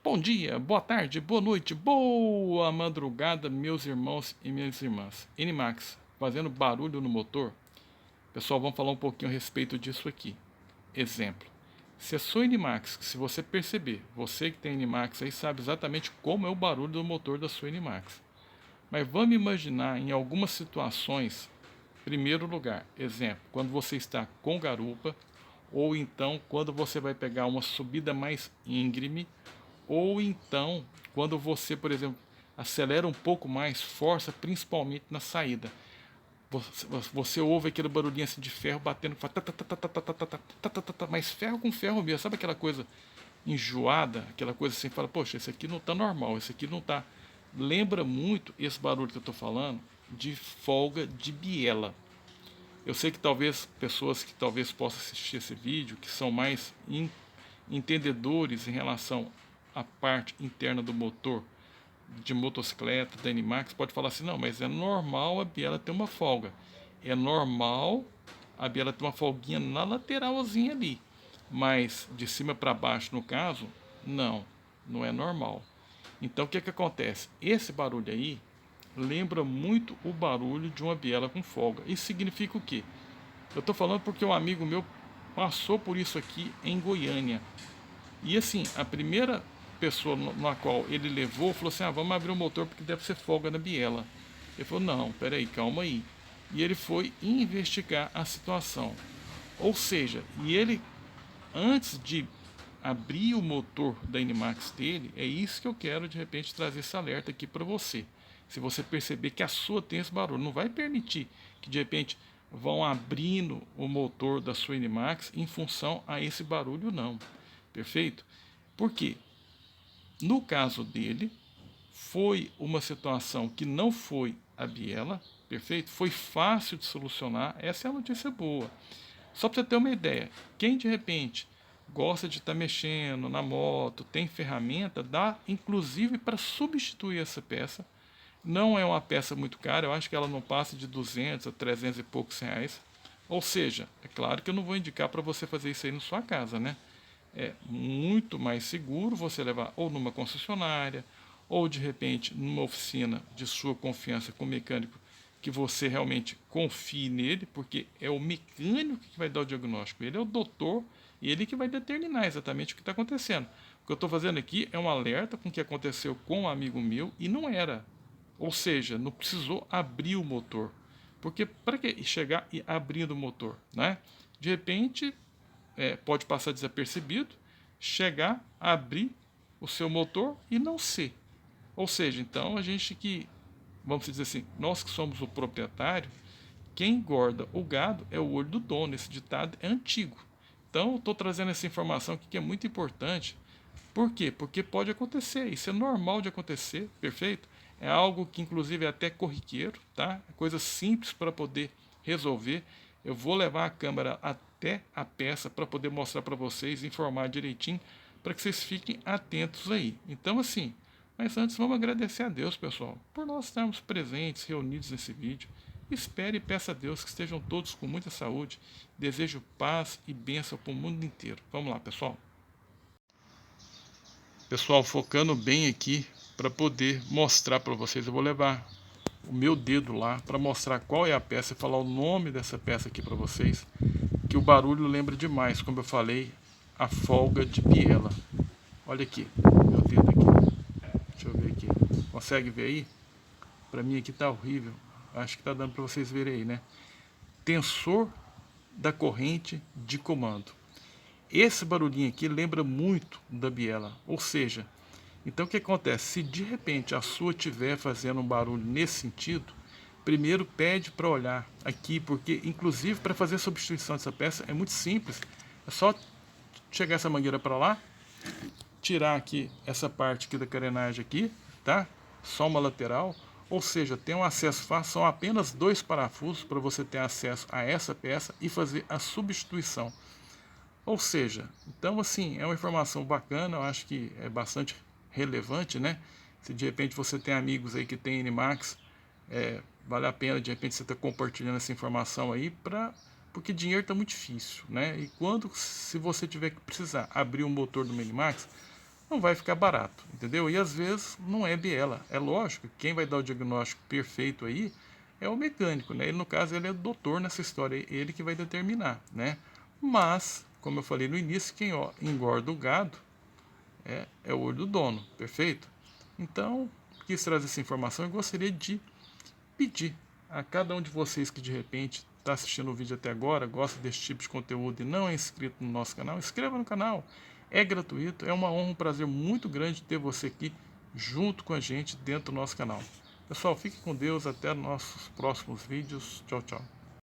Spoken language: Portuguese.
Bom dia, boa tarde, boa noite, boa madrugada, meus irmãos e minhas irmãs. NMAX, fazendo barulho no motor? Pessoal, vamos falar um pouquinho a respeito disso aqui. Exemplo. Se a sua NMAX, se você perceber, você que tem NMAX aí sabe exatamente como é o barulho do motor da sua NMAX. Mas vamos imaginar em algumas situações, primeiro lugar, exemplo, quando você está com garupa, ou então quando você vai pegar uma subida mais íngreme, ou então, quando você, por exemplo, acelera um pouco mais, força principalmente na saída. Você ouve aquele barulhinho assim de ferro batendo, mas ferro com ferro mesmo, sabe aquela coisa enjoada, aquela coisa assim, fala, poxa, esse aqui não tá normal, esse aqui não tá. Lembra muito esse barulho que eu tô falando de folga de biela. Eu sei que talvez pessoas que talvez possam assistir esse vídeo, que são mais entendedores em relação à parte interna do motor de motocicleta, da NMAX, pode falar assim, não, mas é normal a biela ter uma folga. É normal a biela ter uma folguinha na lateralzinha ali. Mas de cima para baixo, no caso, não é normal. Então o que acontece? Esse barulho aí lembra muito o barulho de uma biela com folga. Isso significa o quê? Eu estou falando porque um amigo meu passou por isso aqui em Goiânia. E assim, a primeira pessoa na qual ele levou falou assim: vamos abrir o motor porque deve ser folga na biela. Ele falou: não, peraí, calma aí. E ele foi investigar a situação. Ou seja, e ele, antes de abrir o motor da NMAX dele, é isso que eu quero de repente trazer esse alerta aqui para você. Se você perceber que a sua tem esse barulho, não vai permitir que de repente vão abrindo o motor da sua NMAX em função a esse barulho, não. Perfeito? Por quê? No caso dele, foi uma situação que não foi a biela, perfeito? Foi fácil de solucionar, essa é a notícia boa. Só para você ter uma ideia, quem de repente gosta de estar mexendo na moto, tem ferramenta, dá inclusive para substituir essa peça. Não é uma peça muito cara, eu acho que ela não passa de 200 a 300 e poucos reais. Ou seja, é claro que eu não vou indicar para você fazer isso aí na sua casa, né? É muito mais seguro você levar ou numa concessionária, ou de repente numa oficina de sua confiança com o mecânico que você realmente confie nele, porque é o mecânico que vai dar o diagnóstico, ele é o doutor e ele que vai determinar exatamente o que está acontecendo. O que eu estou fazendo aqui é um alerta com o que aconteceu com um amigo meu e não era. Ou seja, não precisou abrir o motor. Porque para que chegar e abrindo o motor, né? De repente, pode passar desapercebido, chegar, abrir o seu motor e não ser. Ou seja, então a gente que, vamos dizer assim, nós que somos o proprietário, quem engorda o gado é o olho do dono. Esse ditado é antigo. Então, eu estou trazendo essa informação aqui que é muito importante. Por quê? Porque pode acontecer, isso é normal de acontecer, perfeito? É algo que inclusive é até corriqueiro, tá? É coisa simples para poder resolver. Eu vou levar a câmera até a peça para poder mostrar para vocês, informar direitinho, para que vocês fiquem atentos aí. Então assim, mas antes vamos agradecer a Deus, pessoal, por nós estarmos presentes, reunidos nesse vídeo. Espere e peça a Deus que estejam todos com muita saúde. Desejo paz e bênção para o mundo inteiro. Vamos lá, pessoal. Pessoal, focando bem aqui para poder mostrar para vocês. Eu vou levar o meu dedo lá para mostrar qual é a peça e falar o nome dessa peça aqui para vocês, que o barulho lembra demais, como eu falei, a folga de biela. Olha aqui, meu dedo aqui. Deixa eu ver aqui. Consegue ver aí? Para mim aqui tá horrível. Acho que tá dando para vocês verem aí, né? Tensor da corrente de comando. Esse barulhinho aqui lembra muito da biela, ou seja, então o que acontece? Se de repente a sua estiver fazendo um barulho nesse sentido, primeiro pede para olhar aqui, porque inclusive para fazer a substituição dessa peça é muito simples. É só chegar essa mangueira para lá, tirar aqui essa parte aqui da carenagem aqui, tá? Só uma lateral, ou seja, tem um acesso fácil, são apenas dois parafusos para você ter acesso a essa peça e fazer a substituição. Ou seja, então assim, é uma informação bacana, eu acho que é bastante relevante, né? Se de repente você tem amigos aí que tem NMAX, vale a pena de repente você estar compartilhando essa informação aí, porque dinheiro está muito difícil, né? E quando, se você tiver que precisar abrir o motor do NMAX, não vai ficar barato, entendeu? E às vezes não é biela. É lógico, quem vai dar o diagnóstico perfeito aí é o mecânico, né? Ele, no caso, ele é doutor nessa história, ele que vai determinar, né? Mas, como eu falei no início, quem engorda o gado é o olho do dono, perfeito? Então, quis trazer essa informação e gostaria de pedir a cada um de vocês que de repente está assistindo o vídeo até agora, gosta desse tipo de conteúdo e não é inscrito no nosso canal, inscreva no canal. É gratuito, é uma honra, um prazer muito grande ter você aqui junto com a gente dentro do nosso canal. Pessoal, fique com Deus, até nossos próximos vídeos. Tchau, tchau.